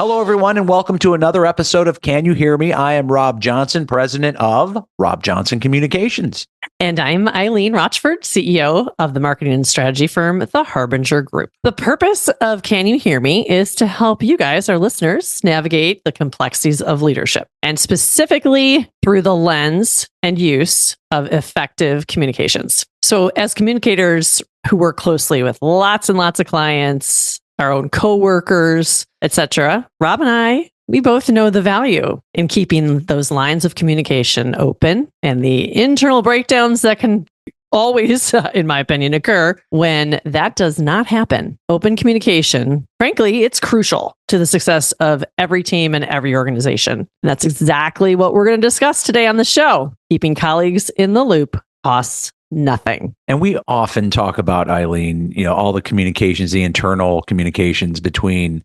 Hello, everyone, and welcome to another episode of Can You Hear Me? I am Rob Johnson, president of Rob Johnson Communications. And I'm Eileen Rochford, CEO of the marketing and strategy firm, The Harbinger Group. The purpose of Can You Hear Me is to help you guys, our listeners, navigate the complexities of leadership, and specifically through the lens and use of effective communications. So as communicators who work closely with lots and lots of clients, our own coworkers, etc., Rob and I, we both know the value in keeping those lines of communication open and the internal breakdowns that can always, in my opinion, occur when that does not happen. Open communication, frankly, it's crucial to the success of every team and every organization. And that's exactly what we're going to discuss today on the show. Keeping colleagues in the loop costs nothing. And we often talk about, Eileen, all the communications, the internal communications between,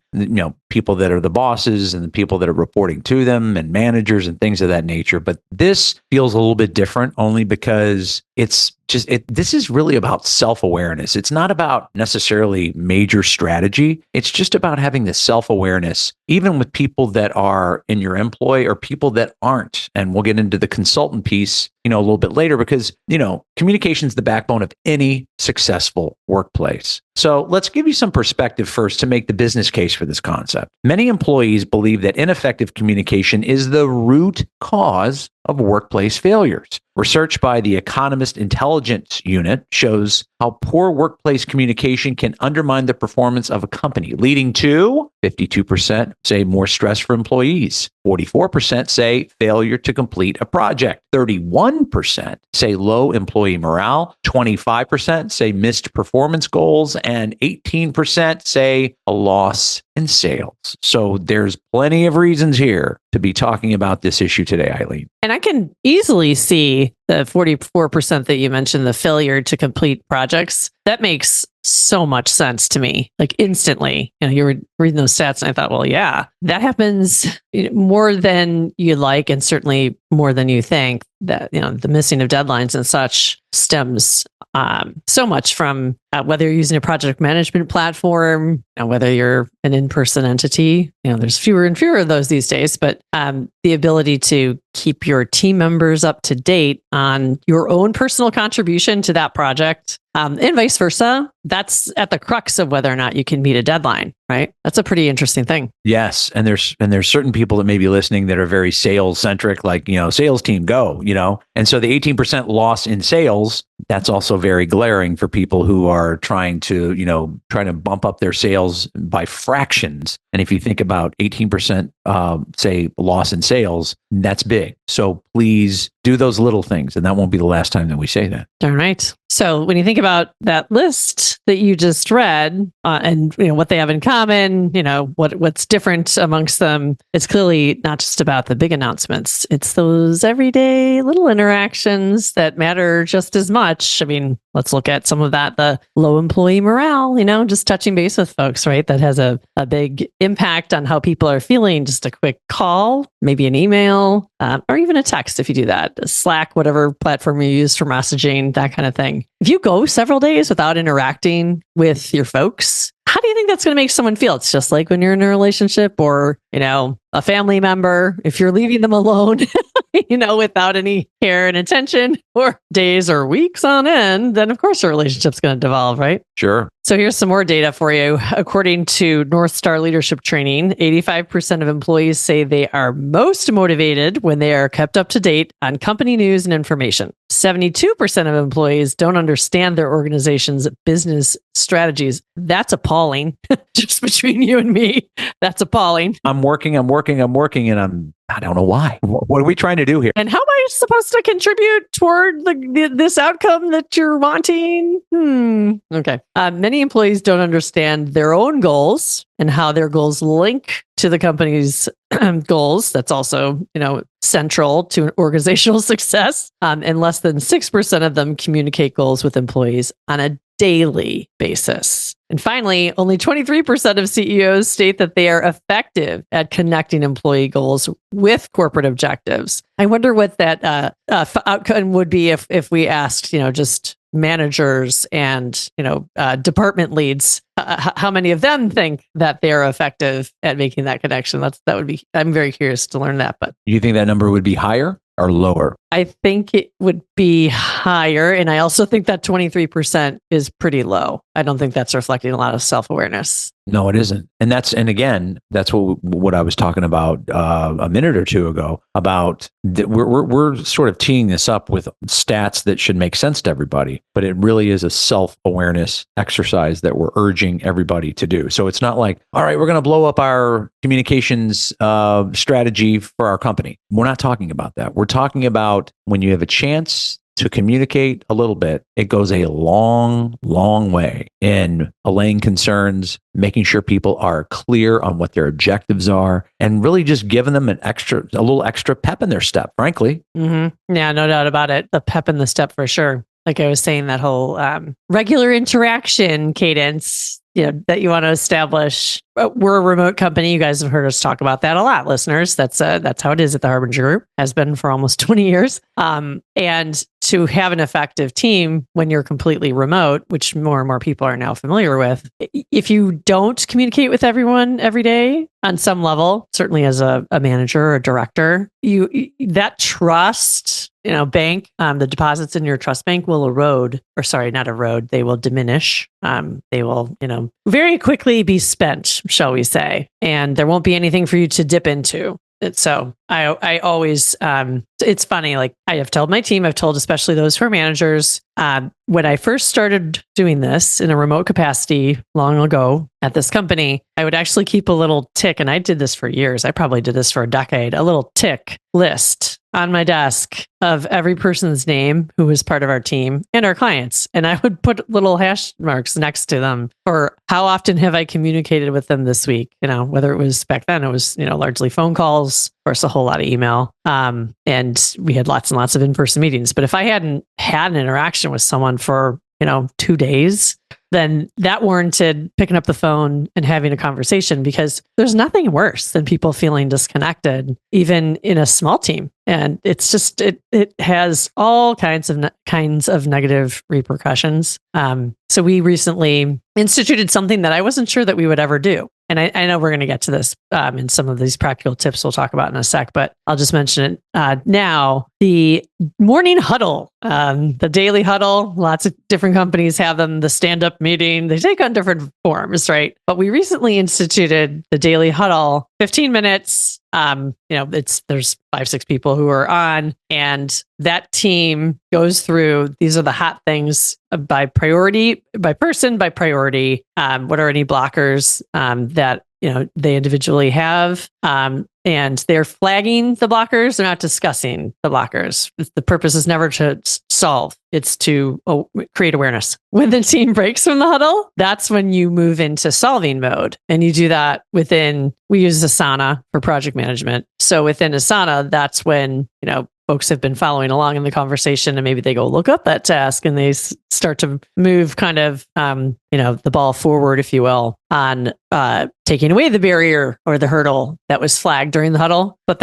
people that are the bosses and the people that are reporting to them and managers and things of that nature. But this feels a little bit different only because this is really about self-awareness. It's not about necessarily major strategy. It's just about having the self-awareness, even with people that are in your employ or people that aren't. And we'll get into the consultant piece, a little bit later because, communication is the backbone of any successful workplace. So let's give you some perspective first to make the business case for this concept. Many employees believe that ineffective communication is the root cause of workplace failures. Research by the Economist Intelligence Unit shows how poor workplace communication can undermine the performance of a company, leading to 52% say more stress for employees, 44% say failure to complete a project, 31% say low employee morale, 25% say missed performance goals, and 18% say a loss in sales. So there's plenty of reasons here to be talking about this issue today, Eileen. And I can easily see the 44% that you mentioned, the failure to complete projects. That makes so much sense to me, like instantly. You were reading those stats and I thought, well, yeah, that happens more than you like and certainly more than you think. That, the missing of deadlines and such stems so much from whether you're using a project management platform, whether you're an in-person entity. There's fewer and fewer of those these days, but the ability to keep your team members up to date on your own personal contribution to that project, and vice versa, that's at the crux of whether or not you can meet a deadline, right? That's a pretty interesting thing. Yes, and there's certain people that may be listening that are very sales centric, like sales team go, and so the 18% loss in sales, that's also very glaring for people who are trying to bump up their sales by fractions. And if you think about 18%, say loss in sales, that's big. So please do those little things, and that won't be the last time that we say that. All right. So when you think about that list that you just read, and what they have in common, what's different amongst them, it's clearly not just about the big announcements. It's those everyday little interactions that matter just as much. I mean, let's look at some of that. The low employee morale, just touching base with folks, right? That has a big impact on how people are feeling. Just a quick call, maybe an email, or even a text if you do that. Slack, whatever platform you use for messaging, that kind of thing. If you go several days without interacting with your folks, how do you think that's going to make someone feel? It's just like when you're in a relationship or, a family member, if you're leaving them alone, without any care and attention for days or weeks on end, then of course a relationship's going to devolve, right? Sure. So here's some more data for you. According to North Star Leadership Training, 85% of employees say they are most motivated when they are kept up to date on company news and information. 72% of employees don't understand their organization's business strategies. That's appalling. Just between you and me, that's appalling. I'm working, and I don't know why. What are we trying to do here? And how am I supposed to contribute toward this outcome that you're wanting? Okay. Many employees don't understand their own goals and how their goals link to the company's goals. That's also, central to organizational success. And less than 6% of them communicate goals with employees on a daily basis. And finally, only 23% of CEOs state that they are effective at connecting employee goals with corporate objectives. I wonder what that outcome would be if we asked, just managers and department leads how many of them think that they're effective at making that connection? I'm very curious to learn that. But You think that number would be higher or lower? I think it would be higher. And I also think that 23% is pretty low. I don't think that's reflecting a lot of self-awareness. No, it isn't. And again, that's what I was talking about a minute or two ago about we're sort of teeing this up with stats that should make sense to everybody, but it really is a self-awareness exercise that we're urging everybody to do. So it's not like, all right, we're going to blow up our communications strategy for our company. We're not talking about that. We're talking about when you have a chance to communicate a little bit, it goes a long, long way in allaying concerns, making sure people are clear on what their objectives are, and really just giving them a little extra pep in their step, frankly. Mm-hmm. Yeah, no doubt about it. The pep in the step for sure. Like I was saying, that whole regular interaction cadence, that you want to establish. We're a remote company. You guys have heard us talk about that a lot, listeners. That's how it is at the Harbinger Group, has been for almost 20 years. And to have an effective team when you're completely remote, which more and more people are now familiar with, if you don't communicate with everyone every day on some level, certainly as a manager or a director, that trust, bank, the deposits in your trust bank will they will diminish. They will, very quickly be spent, shall we say, and there won't be anything for you to dip into. So I always, it's funny, like I have told my team, I've told especially those who are managers, when I first started doing this in a remote capacity long ago at this company, I would actually keep a little tick, and I did this for years. I probably did this for a decade, a little tick list on my desk of every person's name who was part of our team and our clients. And I would put little hash marks next to them for how often have I communicated with them this week, whether it was back then, it was, largely phone calls, of course, a whole lot of email. And we had lots and lots of in-person meetings. But if I hadn't had an interaction with someone for, 2 days, then that warranted picking up the phone and having a conversation, because there's nothing worse than people feeling disconnected, even in a small team. And it's just, it has all kinds of negative repercussions. So we recently instituted something that I wasn't sure that we would ever do. And I know we're going to get to this in some of these practical tips we'll talk about in a sec, but I'll just mention it now. The morning huddle, the daily huddle, lots of different companies have them, the stand-up meeting, they take on different forms, right? But we recently instituted the daily huddle, 15 minutes. There's 5-6 people who are on, and that team goes through, these are the hot things by priority, by person, by priority. What are any blockers that they individually have, and they're flagging the blockers. They're not discussing the blockers. The purpose is never to solve. It's to create awareness. When the team breaks from the huddle, that's when you move into solving mode. And you do that we use Asana for project management. So within Asana, that's when, folks have been following along in the conversation, and maybe they go look up that task and they start to move kind of, the ball forward, if you will, on taking away the barrier or the hurdle that was flagged during the huddle. But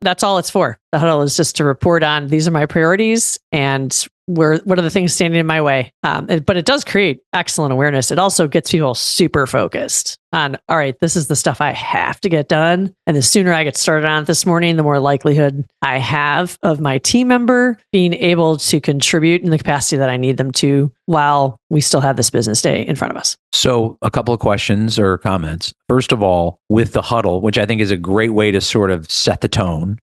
that's all it's for. The huddle is just to report on, these are my priorities and what are the things standing in my way. But it does create excellent awareness. It also gets people super focused on, all right, this is the stuff I have to get done. And the sooner I get started on it this morning, the more likelihood I have of my team member being able to contribute in the capacity that I need them to while we still have this business day in front of us. So a couple of questions or comments. First of all, with the huddle, which I think is a great way to sort of set the tone.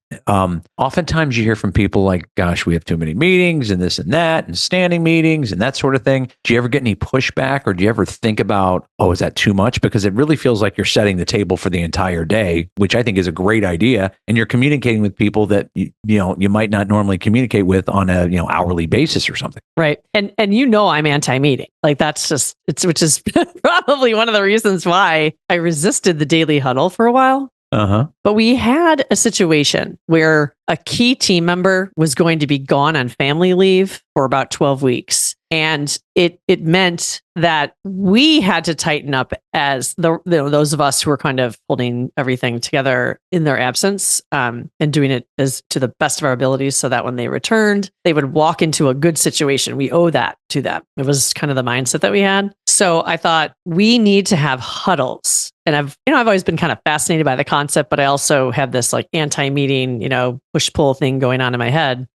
Oftentimes you hear from people like, gosh, we have too many meetings and this and that and standing meetings and that sort of thing. Do you ever get any pushback, or do you ever think about, is that too much? Because it really feels like you're setting the table for the entire day, which I think is a great idea. And you're communicating with people that, you might not normally communicate with on a, hourly basis or something. Right. And I'm anti-meeting. Like which is probably one of the reasons why I resisted the daily huddle for a while. But we had a situation where a key team member was going to be gone on family leave for about 12 weeks. And it meant that we had to tighten up as those of us who were kind of holding everything together in their absence, and doing it as to the best of our abilities, so that when they returned, they would walk into a good situation. We owe that to them. It was kind of the mindset that we had. So I thought we need to have huddles. And I've always been kind of fascinated by the concept, but I also have this like anti-meeting, push-pull thing going on in my head.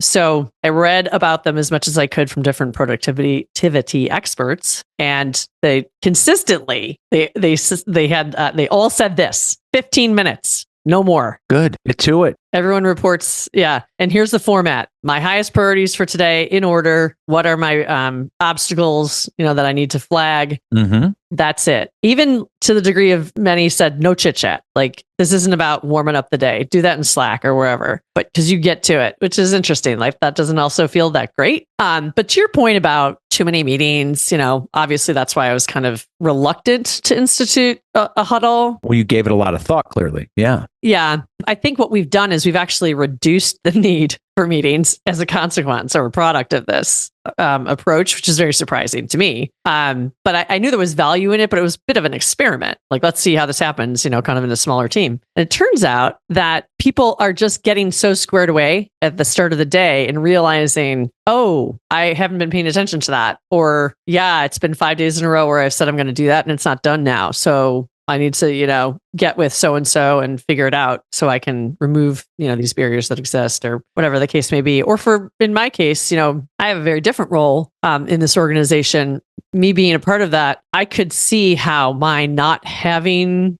So I read about them as much as I could from different productivity experts, and they consistently they all said this: 15 minutes, no more. Good. Get to it. Everyone reports, yeah. And here's the format: my highest priorities for today in order. What are my obstacles, that I need to flag? Mm-hmm. That's it. Even to the degree of many said no chit chat. Like, this isn't about warming up the day. Do that in Slack or wherever. But because you get to it, which is interesting. Like, that doesn't also feel that great. But to your point about too many meetings, obviously that's why I was kind of reluctant to institute a huddle. Well, you gave it a lot of thought, clearly. Yeah. Yeah. I think what we've done is we've actually reduced the need for meetings as a consequence or a product of this approach, which is very surprising to me. But I knew there was value in it, but it was a bit of an experiment. Like, let's see how this happens, kind of in a smaller team. And it turns out that people are just getting so squared away at the start of the day and realizing, oh, I haven't been paying attention to that. Or, yeah, it's been 5 days in a row where I've said I'm going to do that and it's not done now. So I need to, get with so-and-so and figure it out so I can remove, these barriers that exist or whatever the case may be. Or in my case, I have a very different role in this organization. Me being a part of that, I could see how my not having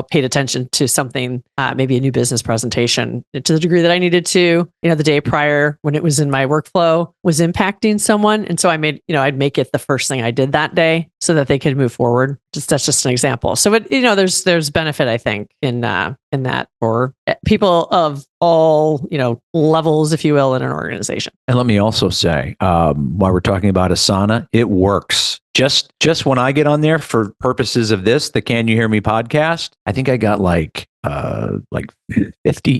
paid attention to something, maybe a new business presentation to the degree that I needed to, the day prior when it was in my workflow was impacting someone. And so I made, I'd make it the first thing I did that day so that they could move forward. That's just an example. So, there's benefit, I think, in that for people of all, levels, if you will, in an organization. And let me also say, while we're talking about Asana, it works. Just when I get on there for purposes of this, the Can You Hear Me podcast, I think I got like 50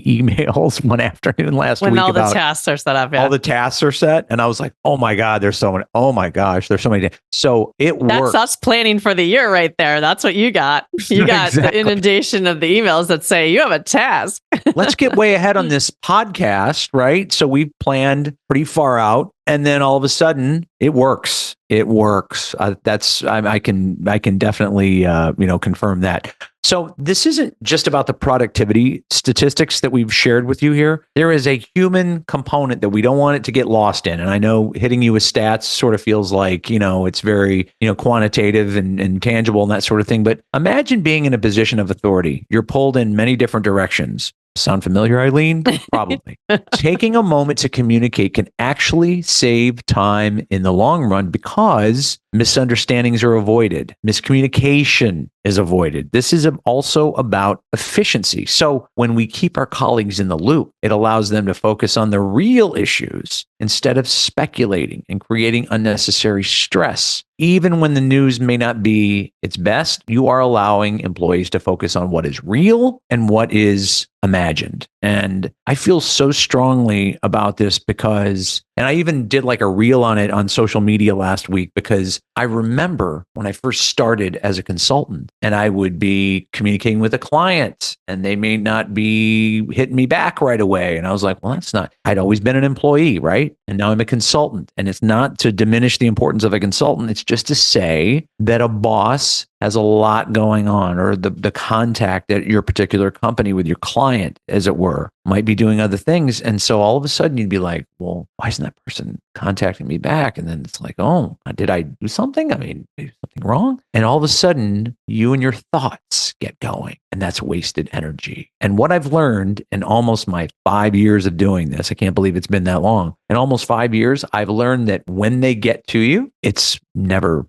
emails one afternoon last week. When all about the tasks are set up. Yeah. All the tasks are set. And I was like, oh my God, there's so many. Oh my gosh, there's so many. So it works. That's us planning for the year right there. That's what you got. You got Exactly. The inundation of the emails that say you have a task. Let's get way ahead on this podcast, right? So we've planned pretty far out. And then all of a sudden, it works. It works. I can definitely confirm that. So this isn't just about the productivity statistics that we've shared with you here. There is a human component that we don't want it to get lost in. And I know hitting you with stats sort of feels like, it's very, quantitative and tangible and that sort of thing. But imagine being in a position of authority. You're pulled in many different directions. Sound familiar, Eileen? Probably. Taking a moment to communicate can actually save time in the long run because misunderstandings are avoided. Miscommunication is avoided. This is also about efficiency. So when we keep our colleagues in the loop, it allows them to focus on the real issues instead of speculating and creating unnecessary stress. Even when the news may not be its best, you are allowing employees to focus on what is real and what is imagined. And I feel so strongly about this because, and I even did like a reel on it on social media last week, because I remember when I first started as a consultant and I would be communicating with a client and they may not be hitting me back right away. And I was like, well, I'd always been an employee, right? And now I'm a consultant. And it's not to diminish the importance of a consultant. It's just to say that a boss has a lot going on, or the contact at your particular company with your client, as it were, might be doing other things. And so all of a sudden you'd be like, well, why isn't that person contacting me back? And then it's like, oh, did I do something? I mean, something wrong? And all of a sudden you and your thoughts get going, and that's wasted energy. And what I've learned in almost my 5 years of doing this, I can't believe it's been that long. In almost 5 years, I've learned that when they get to you, it's never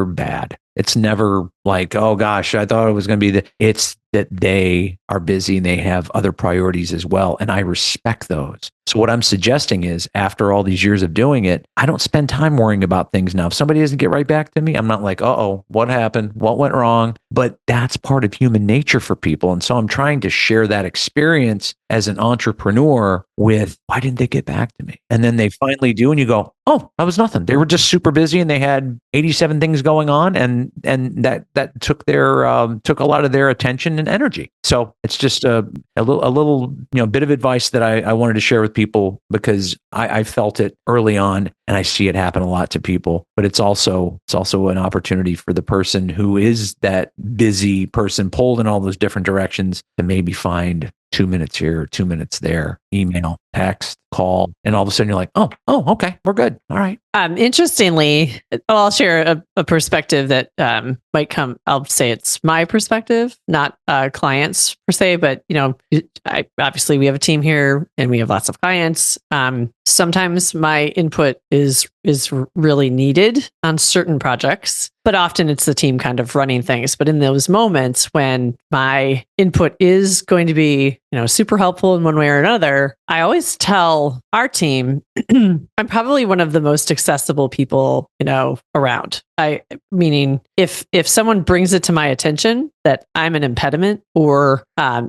bad. It's never like, oh gosh, I thought it was going to be it's that they are busy and they have other priorities as well. And I respect those. So what I'm suggesting is, after all these years of doing it, I don't spend time worrying about things now. If somebody doesn't get right back to me, I'm not like, uh-oh, what happened? What went wrong? But that's part of human nature for people. And so I'm trying to share that experience as an entrepreneur with, why didn't they get back to me? And then they finally do, and you go, oh, that was nothing. They were just super busy, and they had 87 things going on, and that took a lot of their attention and energy. So it's just a little bit of advice that I wanted to share with people, because I felt it early on, and I see it happen a lot to people. But it's also an opportunity for the person who is that busy person pulled in all those different directions to maybe find 2 minutes here, 2 minutes there, email, text, call, and all of a sudden you're like, oh, okay, we're good. All right. Interestingly, I'll share a perspective that might come. I'll say it's my perspective, not clients per se, but obviously we have a team here and we have lots of clients. Sometimes my input is really needed on certain projects, but often it's the team kind of running things. But in those moments when my input is going to be, super helpful in one way or another, I always tell our team, I'm probably one of the most accessible people, around. Meaning if someone brings it to my attention that I'm an impediment or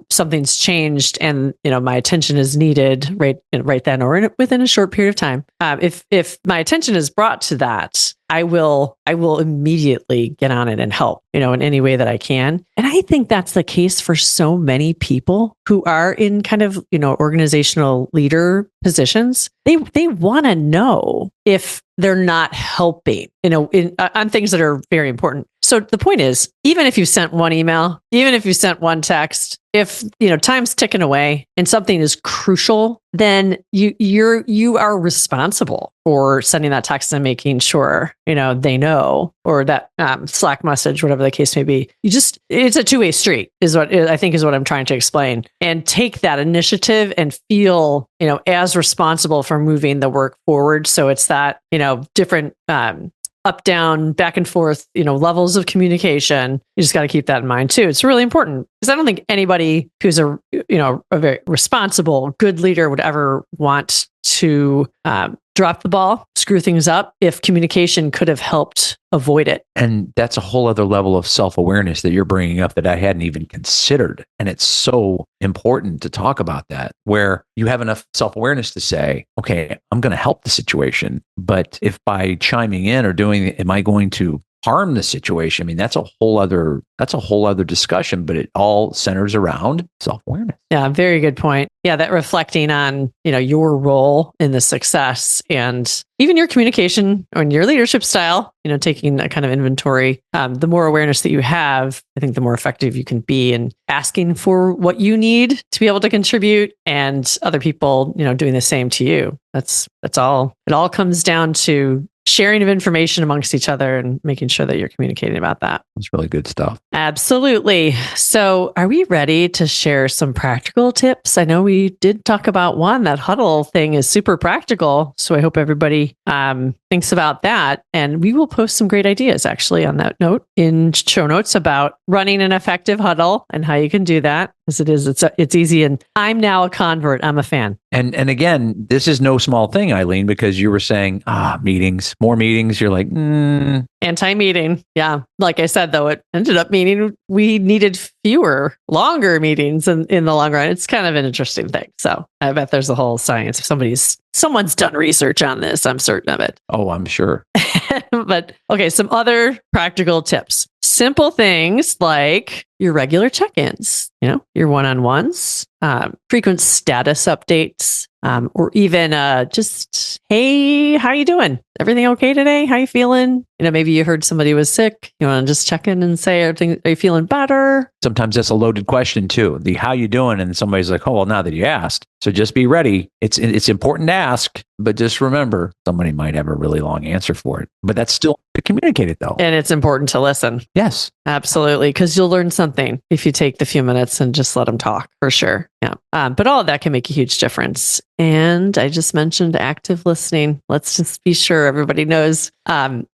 something's changed and my attention is needed right then or within a short period of time, if my attention is brought to that, I will immediately get on it and help, in any way that I can. And I think that's the case for so many people who are in kind of, organizational leader positions. They want to know if they're not helping, on things that are very important. So the point is, even if you sent one email, even if you sent one text, if time's ticking away and something is crucial, then you are responsible for sending that text and making sure they know, or that Slack message, whatever the case may be. It's a two-way street, is what I'm trying to explain. And take that initiative and feel as responsible for moving the work forward. So it's that different up, down, back and forth, levels of communication. You just got to keep that in mind too. It's really important, because I don't think anybody who's a very responsible, good leader would ever want to drop the ball, screw things up, if communication could have helped avoid it. And that's a whole other level of self-awareness that you're bringing up that I hadn't even considered. And it's so important to talk about that, where you have enough self-awareness to say, okay, I'm going to help the situation. But if by chiming in or doing, am I going to harm the situation? I mean, that's a whole other discussion, but it all centers around self-awareness. Yeah, very good point. Yeah, that reflecting on, your role in the success and even your communication and your leadership style, taking a kind of inventory. The more awareness that you have, I think the more effective you can be in asking for what you need to be able to contribute, and other people, doing the same to you. That's all. It all comes down to sharing of information amongst each other and making sure that you're communicating about that. That's really good stuff. Absolutely. So are we ready to share some practical tips? I know we did talk about one. That huddle thing is super practical. So I hope everybody thinks about that. And we will post some great ideas actually on that note in show notes about running an effective huddle and how you can do that. As it's easy. And I'm now a convert. I'm a fan. And again, this is no small thing, Eileen, because you were saying, meetings, more meetings. You're like, Anti-meeting. Yeah. Like I said, though, it ended up meaning we needed fewer, longer meetings in the long run. It's kind of an interesting thing. So I bet there's a whole science. If someone's done research on this, I'm certain of it. Oh, I'm sure. But okay, some other practical tips. Simple things like your regular check-ins, your one-on-ones, frequent status updates, or even just, hey, how you doing? Everything okay today? How you feeling? Maybe you heard somebody was sick. You want to just check in and say, are you feeling better? Sometimes that's a loaded question too. The how you doing? And somebody's like, oh, well, now that you asked. So just be ready. It's important to ask, but just remember, somebody might have a really long answer for it. But that's still to communicate it though. And it's important to listen. Yes. Absolutely. Because you'll learn something if you take the few minutes and just let them talk, for sure. Yeah. But all of that can make a huge difference. And I just mentioned active listening. Let's just be sure everybody knows.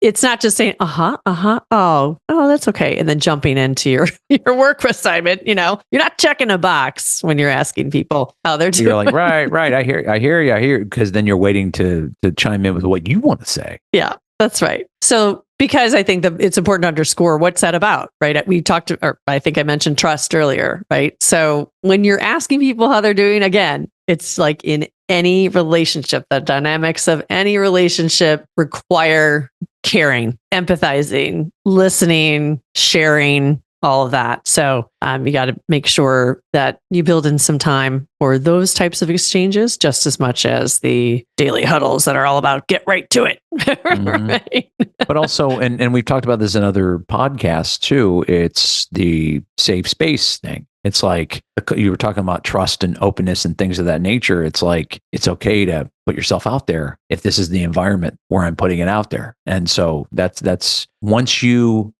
It's not just saying, oh, that's okay. And then jumping into your work assignment. You're not checking a box when you're asking people how they're doing. You're like, right. I hear you. Because then you're waiting to chime in with what you want to say. Yeah, that's right. So Because I think that it's important to underscore what's that about, right? We talked, or I think I mentioned trust earlier, right? So when you're asking people how they're doing, again, it's like in any relationship, the dynamics of any relationship require caring, empathizing, listening, sharing, all of that. So you got to make sure that you build in some time for those types of exchanges just as much as the daily huddles that are all about get right to it. Right? But also, and we've talked about this in other podcasts too, it's the safe space thing. It's like you were talking about trust and openness and things of that nature. It's like it's okay to put yourself out there if this is the environment where I'm putting it out there. And so that's once you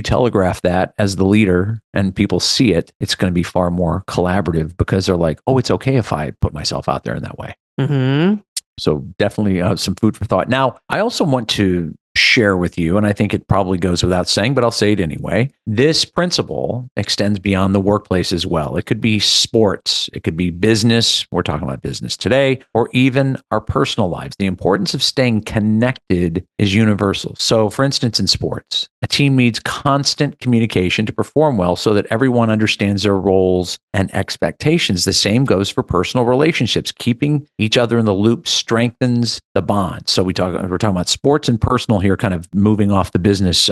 telegraph that as the leader and people see it, it's going to be far more collaborative because they're like, oh, it's okay if I put myself out there in that way. Mm-hmm. So definitely some food for thought. Now, I also want to share with you, and I think it probably goes without saying, but I'll say it anyway. This principle extends beyond the workplace as well. It could be sports, it could be business. We're talking about business today, or even our personal lives. The importance of staying connected is universal. So, for instance, in sports, a team needs constant communication to perform well so that everyone understands their roles and expectations. The same goes for personal relationships. Keeping each other in the loop strengthens the bond. So we're talking about sports and personal here, kind of moving off the business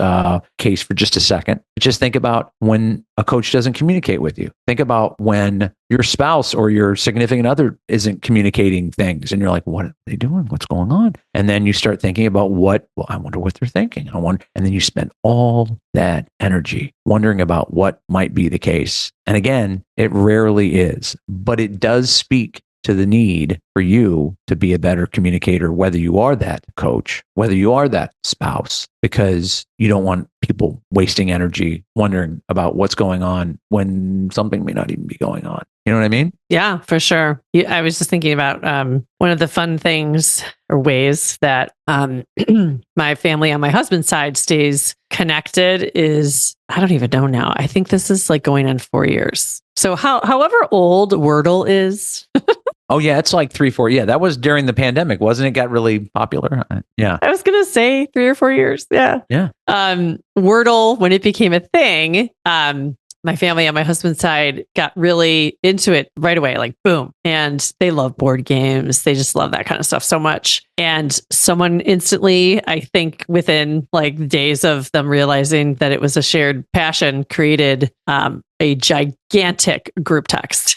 case for just a second. Just think about when a coach doesn't communicate with you. Think about when your spouse or your significant other isn't communicating things and you're like, what are they doing? What's going on? And then you start thinking about I wonder what they're thinking. And then you spend all that energy wondering about what might be the case. And again, it rarely is, but it does speak to the need for you to be a better communicator, whether you are that coach, whether you are that spouse, because you don't want people wasting energy wondering about what's going on when something may not even be going on. You know what I mean? Yeah, for sure. I was just thinking about one of the fun things or ways that my family on my husband's side stays connected is, I don't even know now. I think this is like going on 4 years. So however old Wordle is. Oh, yeah. It's like 3, 4. Yeah. That was during the pandemic, wasn't it? Got really popular. Yeah. I was going to say 3 or 4 years. Yeah. Yeah. Wordle, when it became a thing, my family on my husband's side got really into it right away, like boom. And they love board games. They just love that kind of stuff so much. And someone instantly, I think within like days of them realizing that it was a shared passion, created a gigantic group text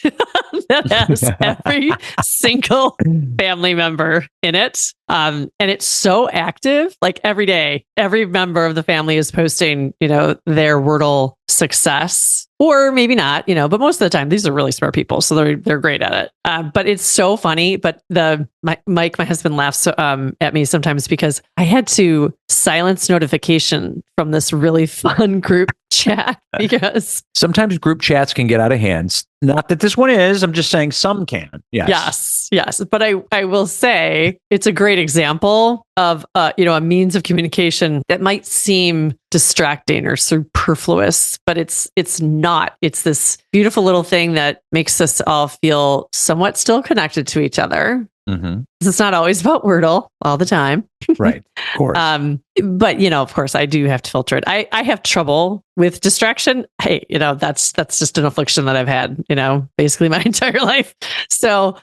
that has every single family member in it. And it's so active, like every day, every member of the family is posting, their Wordle success, or maybe not, but most of the time, these are really smart people. So they're great at it. But it's so funny. But Mike, my husband, laughs at me sometimes because I had to silence notification from this really fun group chat because sometimes group chats can get out of hand. Not that this one is, I'm just saying some can. Yes. But I will say it's a great example of, a means of communication that might seem distracting or superfluous, but it's not. It's this beautiful little thing that makes us all feel somewhat still connected to each other. Mm-hmm. It's not always about Wordle all the time. Right. Of course. But, of course, I do have to filter it. I have trouble with distraction. Hey, that's just an affliction that I've had, basically my entire life. So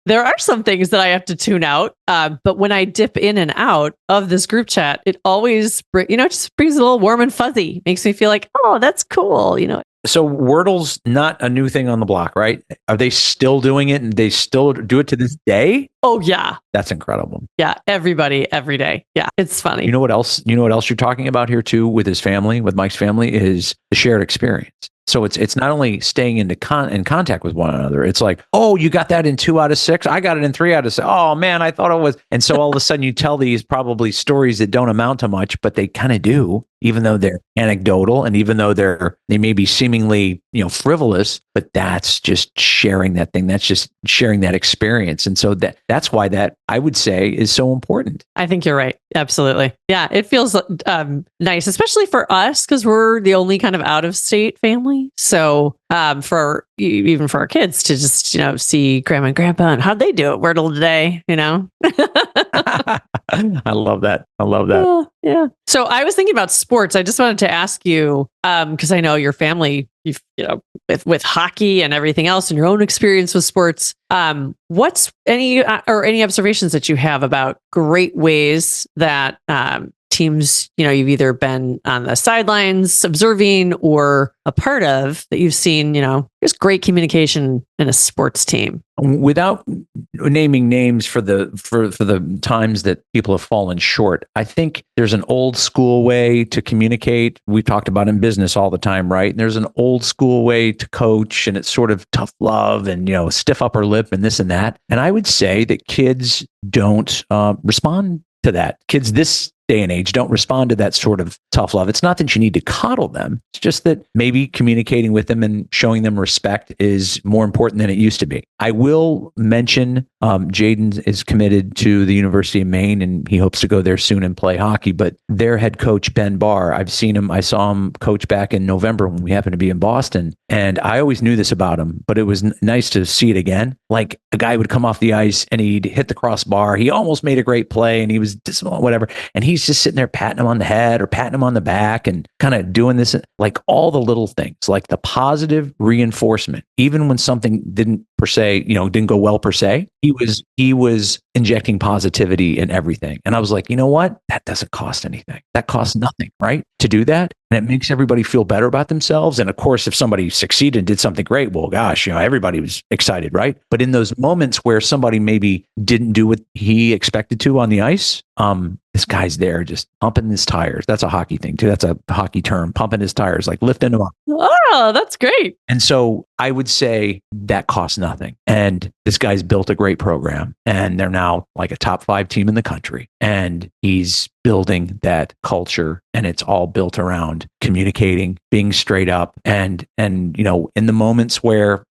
there are some things that I have to tune out. But when I dip in and out of this group chat, it always, just brings a little warm and fuzzy. Makes me feel like, oh, that's cool. So Wordle's not a new thing on the block, right? Are they still doing it and they still do it to this day? Oh, yeah. That's incredible. Yeah. Everybody, every day. Yeah. It's funny. You know what else you're talking about here too with his family, with Mike's family, is the shared experience. So it's not only staying in contact with one another. It's like, oh, you got that in 2 out of 6. I got it in 3 out of 6. Oh man, I thought it was. And so all of a sudden you tell these probably stories that don't amount to much, but they kind of do, even though they're anecdotal and even though they may be seemingly, frivolous, but that's just sharing that thing. That's just sharing that experience. And so that's why that, I would say, is so important. I think you're right. Absolutely. Yeah. It feels nice, especially for us, because we're the only kind of out of state family. So even for our kids to just, see grandma and grandpa and how'd they do it Wordle today, I love that. Yeah. So I was thinking about sports. I just wanted to ask you, because I know your family, with hockey and everything else, and your own experience with sports. What's any observations that you have about great ways that teams, you've either been on the sidelines observing or a part of that you've seen, there's great communication in a sports team? Without naming names for the times that people have fallen short, I think there's an old school way to communicate. We've talked about in business all the time, right? And there's an old school way to coach, and it's sort of tough love and stiff upper lip and this and that. And I would say that kids don't respond to that. Kids this day and age don't respond to that sort of tough love. It's not that you need to coddle them. It's just that maybe communicating with them and showing them respect is more important than it used to be. I will mention Jaden is committed to the University of Maine, and he hopes to go there soon and play hockey. But their head coach, Ben Barr, I saw him coach back in November when we happened to be in Boston. And I always knew this about him, but it was nice to see it again. Like, a guy would come off the ice and he'd hit the crossbar. He almost made a great play and he was whatever. And he's just sitting there patting him on the head or patting him on the back and kind of doing this, like all the little things, like the positive reinforcement, even when something didn't go well per se, he was injecting positivity in everything. And I was like, you know what? That doesn't cost anything. That costs nothing, right? To do that. And it makes everybody feel better about themselves. And of course, if somebody succeeded and did something great, well, gosh, everybody was excited, right? But in those moments where somebody maybe didn't do what he expected to on the ice, this guy's there just pumping his tires. That's a hockey thing too. That's a hockey term, pumping his tires, like lifting them up. Oh, that's great. And so I would say that costs nothing. And this guy's built a great program, and they're now like a top 5 team in the country. And he's building that culture, and it's all built around communicating, being straight up, and in the moments where,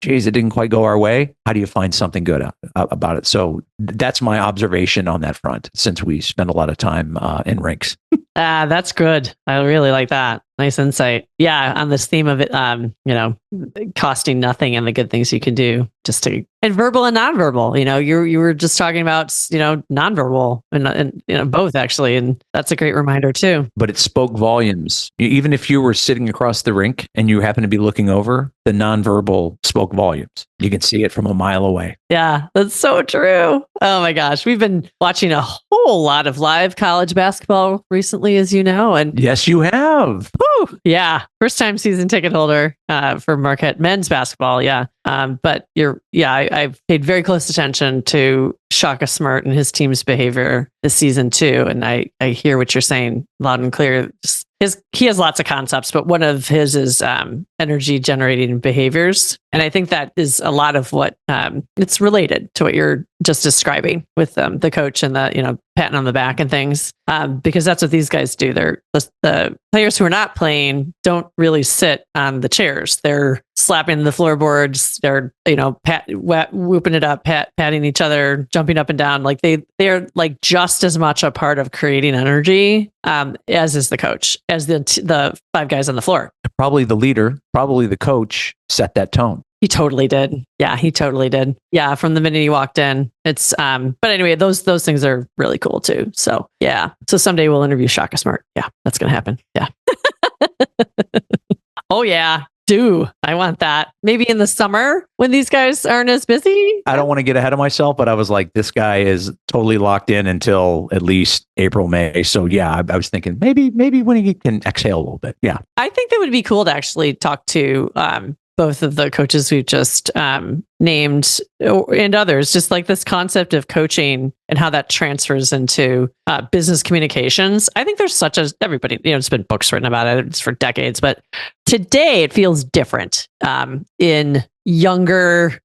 geez, it didn't quite go our way, how do you find something good about it? So that's my observation on that front, since we spend a lot of time in rinks. That's good. I really like that. Nice insight. Yeah, on this theme of it, costing nothing and the good things you can do and verbal and nonverbal. You were just talking about nonverbal and both actually, and that's a great reminder too. But it spoke volumes. Even if you were sitting across the rink and you happen to be looking over, the nonverbal spoke volumes. You can see it from a mile away. Yeah, that's so true. Oh my gosh, we've been watching a whole lot of live college basketball recently, as you know, and yes, you have. Whew, yeah, first time season ticket holder for Marquette men's basketball. Yeah. But I've paid very close attention to Shaka Smart and his team's behavior this season too. And I hear what you're saying loud and clear. He has lots of concepts, but one of his is energy generating behaviors. And I think that is a lot of what it's related to what you're just describing with the coach and the, patting on the back and things, because that's what these guys do. They're the players who are not playing don't really sit on the chairs. They're slapping the floorboards. They're, whooping it up, patting each other, jumping up and down. Like they're like just as much a part of creating energy as is the coach, as the 5 guys on the floor. Probably the leader, probably the coach set that tone. He totally did. Yeah, he totally did. Yeah, from the minute he walked in. It's but anyway, those things are really cool too. So yeah. So someday we'll interview Shaka Smart. Yeah, that's gonna happen. Yeah. Oh yeah. I want that. Maybe in the summer when these guys aren't as busy. I don't want to get ahead of myself, but I was like, this guy is totally locked in until at least April, May. So yeah, I was thinking maybe when he can exhale a little bit. Yeah. I think that would be cool to actually talk to both of the coaches we've just named and others, just like this concept of coaching and how that transfers into business communications. I think there's everybody, it's been books written about it. It's for decades, but today it feels different in younger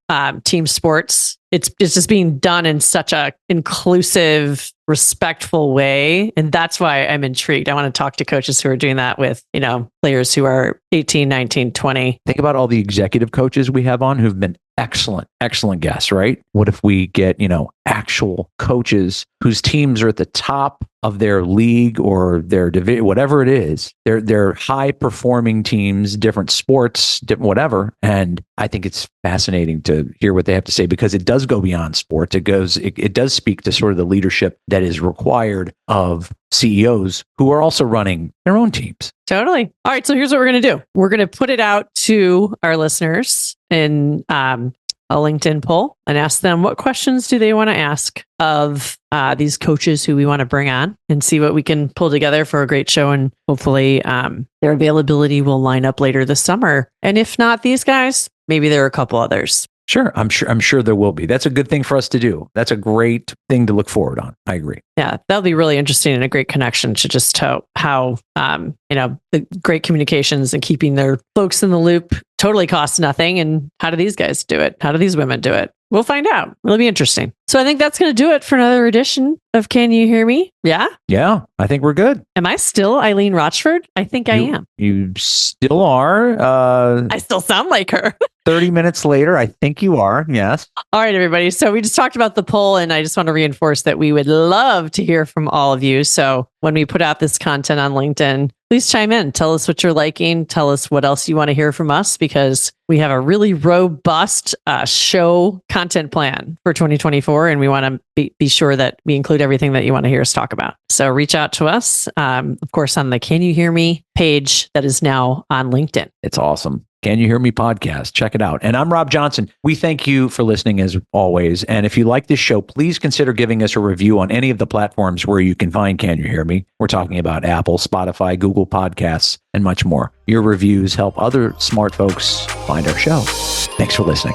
team sports. It's just being done in such a inclusive, respectful way. And that's why I'm intrigued. I want to talk to coaches who are doing that with, players who are 18, 19, 20. Think about all the executive coaches we have on who've been excellent guests, right? What if we get, actual coaches whose teams are at the top of their league or their division, whatever it is. They're high performing teams, different sports, different whatever. And I think it's fascinating to hear what they have to say, because it does go beyond sports. It does speak to sort of the leadership that is required of CEOs who are also running their own teams. Totally. All right. So here's what we're going to do. We're going to put it out to our listeners in a LinkedIn poll and ask them what questions do they want to ask of these coaches who we want to bring on, and see what we can pull together for a great show. And hopefully their availability will line up later this summer. And if not these guys, maybe there are a couple others. Sure. I'm sure there will be. That's a good thing for us to do. That's a great thing to look forward on. I agree. Yeah, that'll be really interesting and a great connection to just how the great communications and keeping their folks in the loop totally costs nothing. And how do these guys do it? How do these women do it? We'll find out. It'll be interesting. So I think that's going to do it for another edition of Can You Hear Me? Yeah? Yeah, I think we're good. Am I still Eileen Rochford? I think I am. You still are. I still sound like her. 30 minutes later, I think you are. Yes. All right, everybody. So we just talked about the poll, and I just want to reinforce that we would love to hear from all of you. So when we put out this content on LinkedIn, please chime in. Tell us what you're liking. Tell us what else you want to hear from us, because we have a really robust show content plan for 2024, and we want to be sure that we include everything that you want to hear us talk about. So reach out to us, of course, on the Can You Hear Me page that is now on LinkedIn. It's awesome. Can You Hear Me podcast? Check it out. And I'm Rob Johnson. We thank you for listening as always. And if you like this show, please consider giving us a review on any of the platforms where you can find Can You Hear Me. We're talking about Apple, Spotify, Google Podcasts, and much more. Your reviews help other smart folks find our show. Thanks for listening.